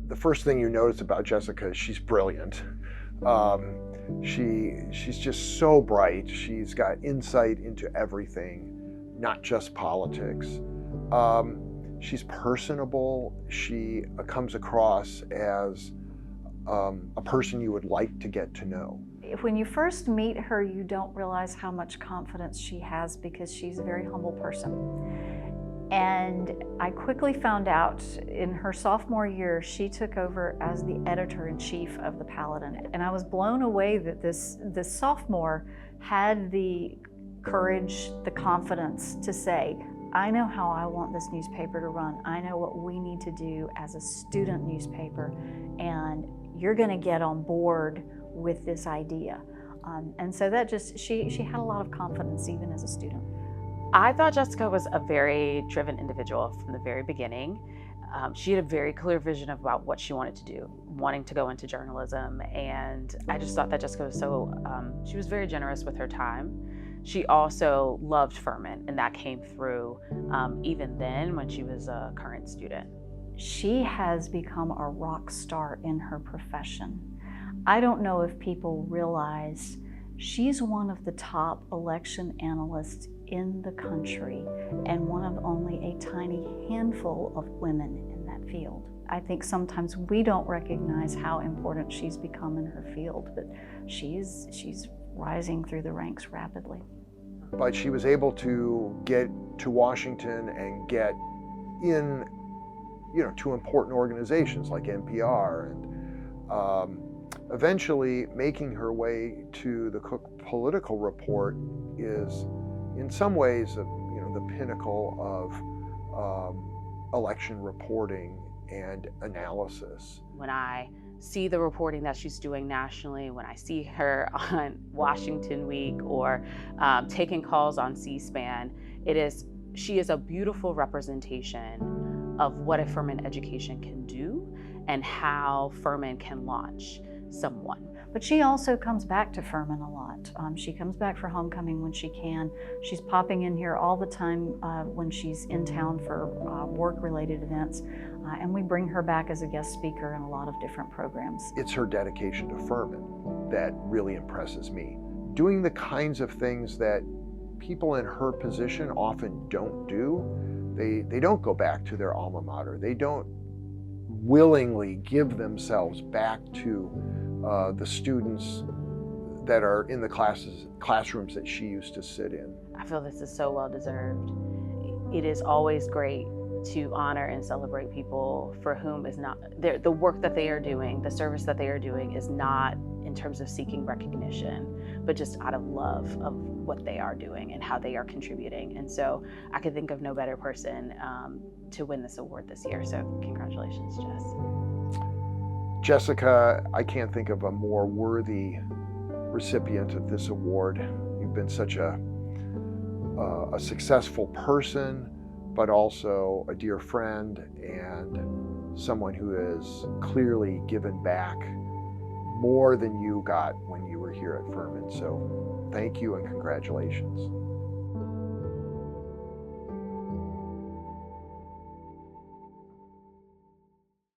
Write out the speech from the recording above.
the first thing you notice about Jessica is she's brilliant. She's just so bright. She's got insight into everything, not just politics. She's personable. She comes across as a person you would like to get to know. When you first meet her, you don't realize how much confidence she has because she's a very humble person. And I quickly found out in her sophomore year, she took over as the editor-in-chief of the Paladin. And I was blown away that this sophomore had the courage, the confidence to say, I know how I want this newspaper to run. I know what we need to do as a student newspaper, and you're going to get on board with this idea. And so that just, she had a lot of confidence even as a student. I thought Jessica was a very driven individual from the very beginning. She had a very clear vision about what she wanted to do, wanting to go into journalism. And I just thought that Jessica was she was very generous with her time. She also loved Furman, and that came through even then when she was a current student. She has become a rock star in her profession. I don't know if people realize she's one of the top election analysts in the country and one of only a tiny handful of women in that field. I think sometimes we don't recognize how important she's become in her field, but she's rising through the ranks rapidly. But she was able to get to Washington and get in, to important organizations like NPR, and eventually making her way to the Cook Political Report is, in some ways, the pinnacle of election reporting and analysis. When I see the reporting that she's doing nationally, when I see her on Washington Week or taking calls on C-SPAN, she is a beautiful representation of what a Furman education can do and how Furman can launch someone. But she also comes back to Furman a lot. She comes back for homecoming when she can. She's popping in here all the time when she's in town for work-related events. And we bring her back as a guest speaker in a lot of different programs. It's her dedication to Furman that really impresses me. Doing the kinds of things that people in her position often don't do. They don't go back to their alma mater. They don't willingly give themselves back to the students that are in the classrooms that she used to sit in. I feel this is so well deserved. It is always great to honor and celebrate people for whom is not the work that they are doing, the service that they are doing is not in terms of seeking recognition, but just out of love of what they are doing and how they are contributing. And so I could think of no better person to win this award this year. So congratulations, Jess. Jessica, I can't think of a more worthy recipient of this award. You've been such a successful person, but also a dear friend and someone who has clearly given back more than you got when you were here at Furman. So thank you and congratulations.